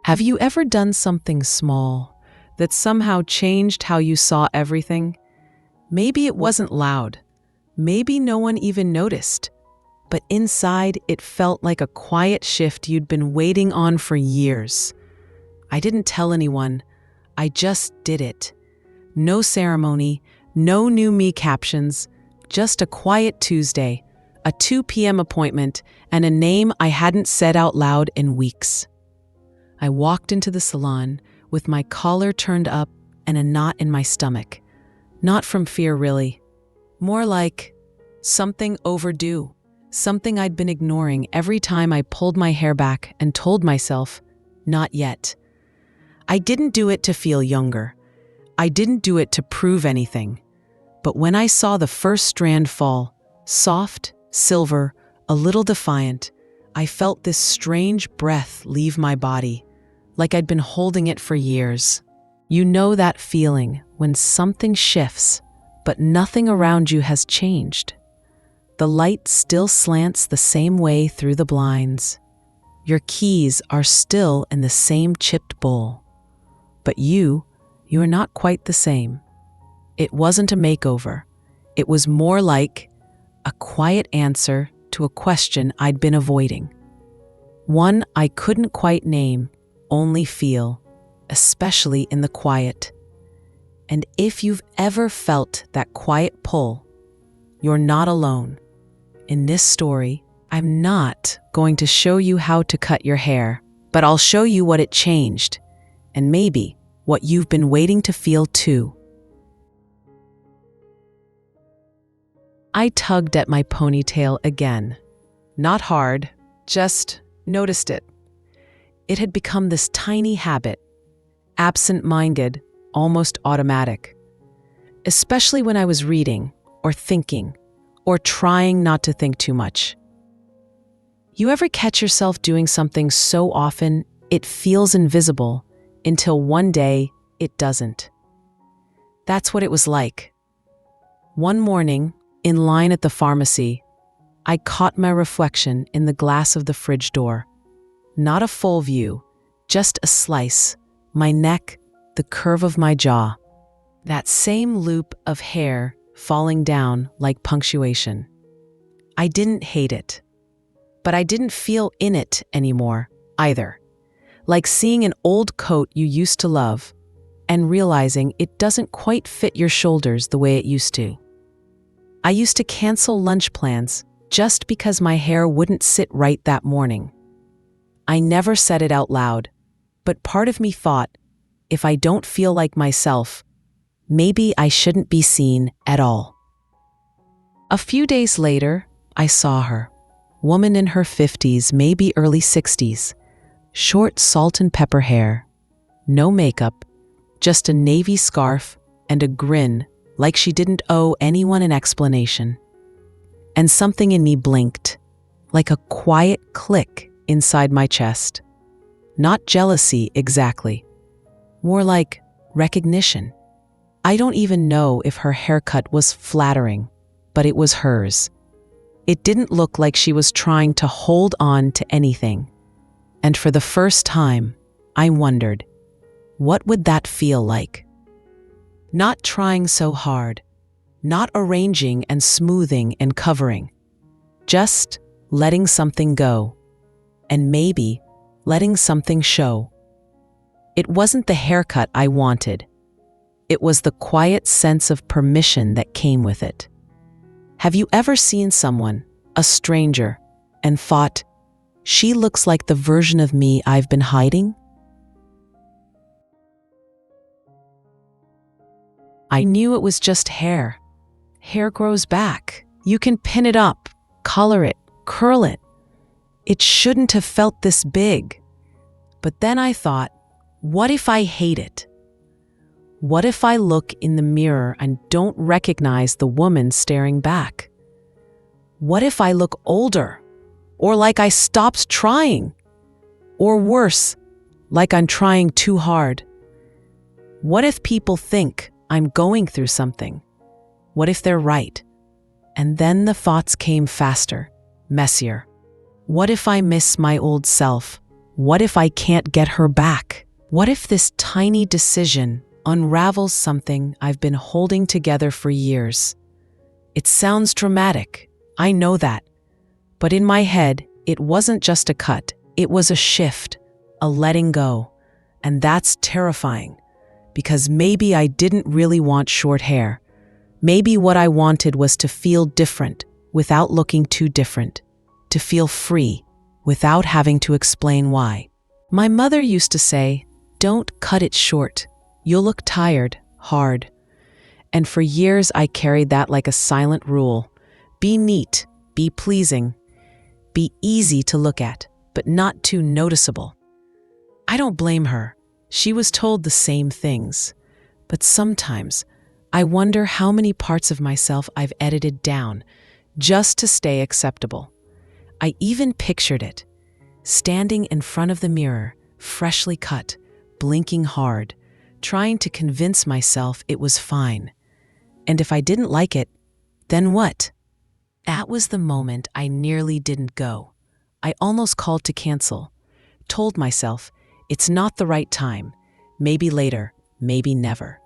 Have you ever done something small that somehow changed how you saw everything? Maybe it wasn't loud. Maybe no one even noticed. But inside, it felt like a quiet shift you'd been waiting on for years. I didn't tell anyone. I just did it. No ceremony, no new me captions, just a quiet Tuesday, a 2 p.m. appointment, and a name I hadn't said out loud in weeks. I walked into the salon with my collar turned up and a knot in my stomach. Not from fear, really. More like something overdue. Something I'd been ignoring every time I pulled my hair back and told myself, not yet. I didn't do it to feel younger. I didn't do it to prove anything. But when I saw the first strand fall, soft, silver, a little defiant, I felt this strange breath leave my body, like I'd been holding it for years. You know that feeling when something shifts, but nothing around you has changed. The light still slants the same way through the blinds. Your keys are still in the same chipped bowl. But you are not quite the same. It wasn't a makeover. It was more like a quiet answer to a question I'd been avoiding. One I couldn't quite name, only feel, especially in the quiet. And if you've ever felt that quiet pull, you're not alone. In this story, I'm not going to show you how to cut your hair, but I'll show you what it changed, and maybe what you've been waiting to feel too. I tugged at my ponytail again. Not hard, just noticed it. It had become this tiny habit, absent-minded, almost automatic. Especially when I was reading, or thinking, or trying not to think too much. You ever catch yourself doing something so often it feels invisible until one day it doesn't? That's what it was like. One morning, in line at the pharmacy, I caught my reflection in the glass of the fridge door. Not a full view, just a slice, my neck, the curve of my jaw. That same loop of hair falling down like punctuation. I didn't hate it, but I didn't feel in it anymore either. Like seeing an old coat you used to love and realizing it doesn't quite fit your shoulders the way it used to. I used to cancel lunch plans just because my hair wouldn't sit right that morning. I never said it out loud, but part of me thought, if I don't feel like myself, maybe I shouldn't be seen at all. A few days later, I saw her. Woman in her 50s, maybe early 60s. Short salt and pepper hair. No makeup, just a navy scarf and a grin like she didn't owe anyone an explanation. And something in me blinked, like a quiet click inside my chest. Not jealousy exactly, more like recognition. I don't even know if her haircut was flattering, but it was hers. It didn't look like she was trying to hold on to anything. And for the first time, I wondered, what would that feel like? Not trying so hard, not arranging and smoothing and covering, just letting something go, and maybe letting something show. It wasn't the haircut I wanted. It was the quiet sense of permission that came with it. Have you ever seen someone, a stranger, and thought, she looks like the version of me I've been hiding? I knew it was just hair. Hair grows back. You can pin it up, color it, curl it. It shouldn't have felt this big. But then I thought, what if I hate it? What if I look in the mirror and don't recognize the woman staring back? What if I look older? Or like I stopped trying? Or worse, like I'm trying too hard? What if people think I'm going through something? What if they're right? And then the thoughts came faster, messier. What if I miss my old self? What if I can't get her back? What if this tiny decision unravels something I've been holding together for years? It sounds dramatic, I know that. But in my head, it wasn't just a cut, it was a shift, a letting go. And that's terrifying, because maybe I didn't really want short hair. Maybe what I wanted was to feel different without looking too different, to feel free without having to explain why. My mother used to say, "Don't cut it short. You'll look tired, hard." And for years I carried that like a silent rule. Be neat, be pleasing, be easy to look at, but not too noticeable. I don't blame her. She was told the same things. But sometimes I wonder how many parts of myself I've edited down just to stay acceptable. I even pictured it, standing in front of the mirror, freshly cut, blinking hard, trying to convince myself it was fine. And if I didn't like it, then what? That was the moment I nearly didn't go. I almost called to cancel, told myself, it's not the right time, maybe later, maybe never.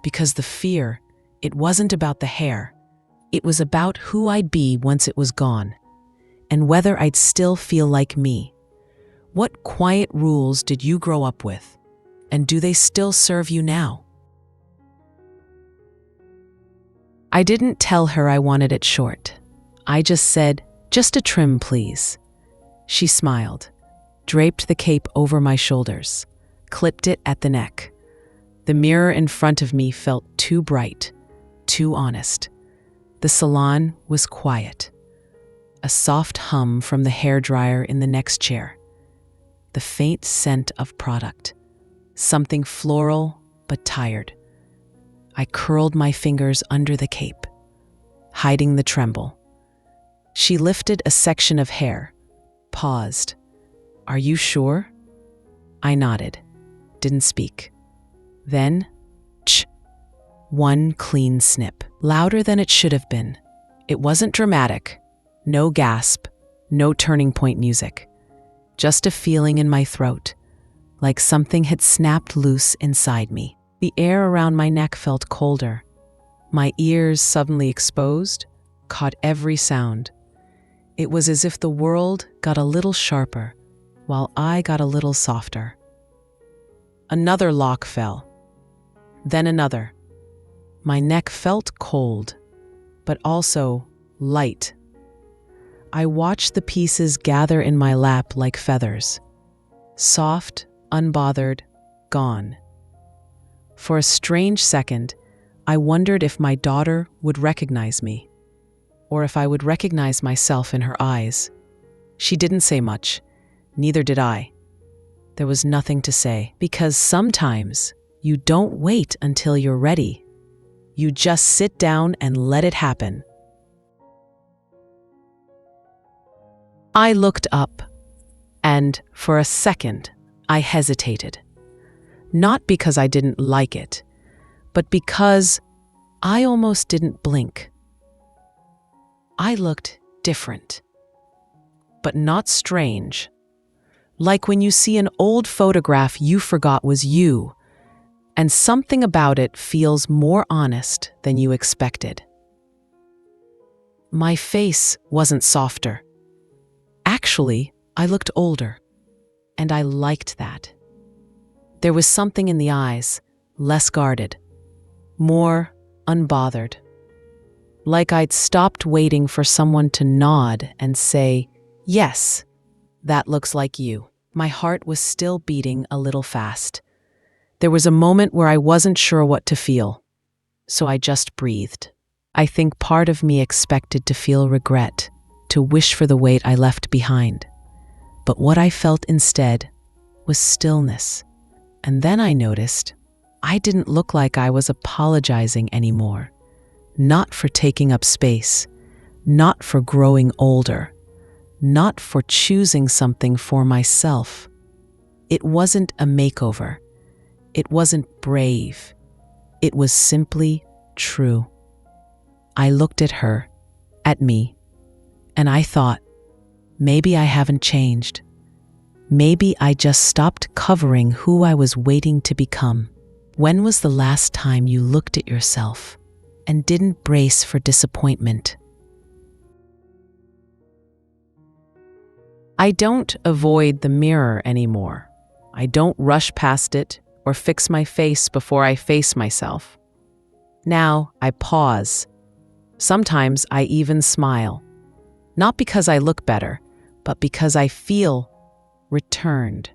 Because the fear, it wasn't about the hair. It was about who I'd be once it was gone, and whether I'd still feel like me. What quiet rules did you grow up with? And do they still serve you now? I didn't tell her I wanted it short. I just said, "Just a trim, please." She smiled, draped the cape over my shoulders, clipped it at the neck. The mirror in front of me felt too bright, too honest. The salon was quiet. A soft hum from the hairdryer in the next chair. The faint scent of product. Something floral, but tired. I curled my fingers under the cape, hiding the tremble. She lifted a section of hair, paused. "Are you sure?" I nodded, didn't speak. Then, tch, one clean snip, louder than it should have been. It wasn't dramatic, no gasp, no turning point music, just a feeling in my throat, like something had snapped loose inside me. The air around my neck felt colder. My ears, suddenly exposed, caught every sound. It was as if the world got a little sharper, while I got a little softer. Another lock fell. Then another. My neck felt cold, but also light. I watched the pieces gather in my lap like feathers. Soft, unbothered, gone. For a strange second, I wondered if my daughter would recognize me, or if I would recognize myself in her eyes. She didn't say much, neither did I. There was nothing to say, because sometimes you don't wait until you're ready. You just sit down and let it happen. I looked up, and for a second, I hesitated. Not because I didn't like it, but because I almost didn't blink. I looked different, but not strange. Like when you see an old photograph you forgot was you, and something about it feels more honest than you expected. My face wasn't softer. Actually, I looked older, and I liked that. There was something in the eyes, less guarded, more unbothered. Like I'd stopped waiting for someone to nod and say, "Yes, that looks like you." My heart was still beating a little fast. There was a moment where I wasn't sure what to feel, so I just breathed. I think part of me expected to feel regret, to wish for the weight I left behind. But what I felt instead was stillness. And then I noticed I didn't look like I was apologizing anymore. Not for taking up space, not for growing older, not for choosing something for myself. It wasn't a makeover. It wasn't brave. It was simply true. I looked at her, at me, and I thought, maybe I haven't changed. Maybe I just stopped covering who I was waiting to become. When was the last time you looked at yourself and didn't brace for disappointment? I don't avoid the mirror anymore. I don't rush past it or fix my face before I face myself. Now I pause. Sometimes I even smile. Not because I look better, but because I feel returned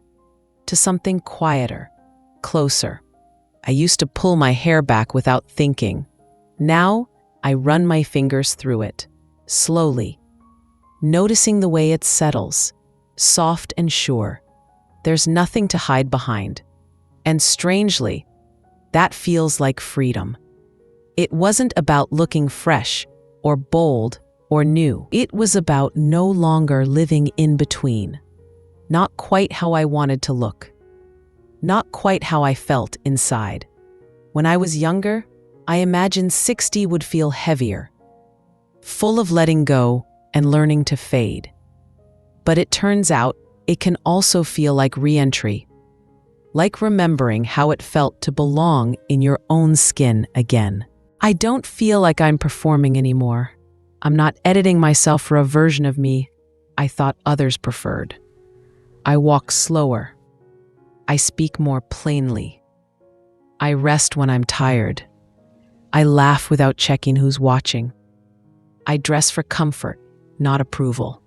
to something quieter, closer. I used to pull my hair back without thinking. Now I run my fingers through it, slowly, noticing the way it settles, soft and sure. There's nothing to hide behind. And strangely, that feels like freedom. It wasn't about looking fresh or bold or new. It was about no longer living in between. Not quite how I wanted to look. Not quite how I felt inside. When I was younger, I imagined 60 would feel heavier, full of letting go and learning to fade. But it turns out it can also feel like re-entry, like remembering how it felt to belong in your own skin again. I don't feel like I'm performing anymore. I'm not editing myself for a version of me I thought others preferred. I walk slower. I speak more plainly. I rest when I'm tired. I laugh without checking who's watching. I dress for comfort, not approval.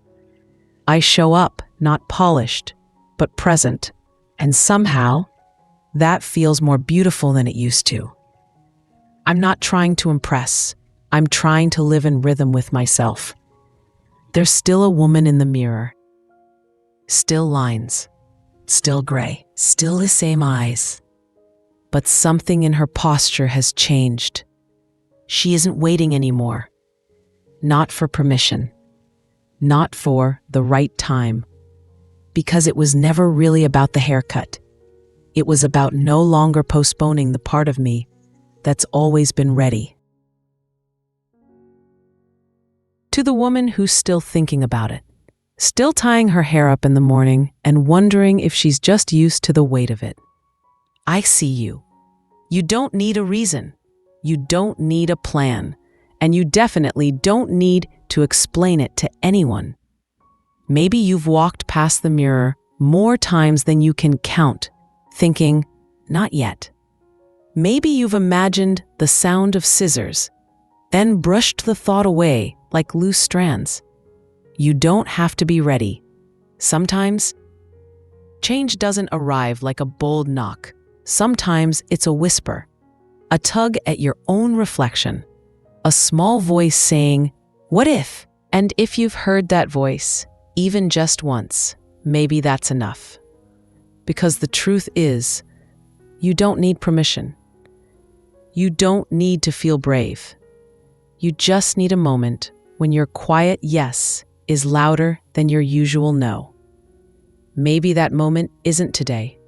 I show up, not polished, but present. And somehow, that feels more beautiful than it used to. I'm not trying to impress. I'm trying to live in rhythm with myself. There's still a woman in the mirror. Still lines. Still gray. Still the same eyes. But something in her posture has changed. She isn't waiting anymore. Not for permission. Not for the right time. Because it was never really about the haircut. It was about no longer postponing the part of me that's always been ready. To the woman who's still thinking about it, still tying her hair up in the morning and wondering if she's just used to the weight of it. I see you. You don't need a reason. You don't need a plan. And you definitely don't need to explain it to anyone. Maybe you've walked past the mirror more times than you can count, thinking, not yet. Maybe you've imagined the sound of scissors, then brushed the thought away like loose strands. You don't have to be ready. Sometimes, change doesn't arrive like a bold knock. Sometimes it's a whisper, a tug at your own reflection, a small voice saying, "What if?" And if you've heard that voice, even just once, maybe that's enough. Because the truth is, you don't need permission. You don't need to feel brave. You just need a moment when your quiet yes is louder than your usual no. Maybe that moment isn't today.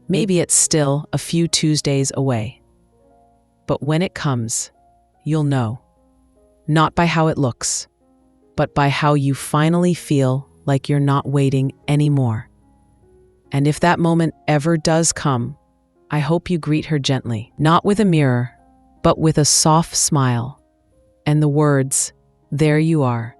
Maybe it's still a few Tuesdays away. But when it comes, you'll know. Not by how it looks, but by how you finally feel like you're not waiting anymore. And if that moment ever does come, I hope you greet her gently, not with a mirror, but with a soft smile and the words, "There you are."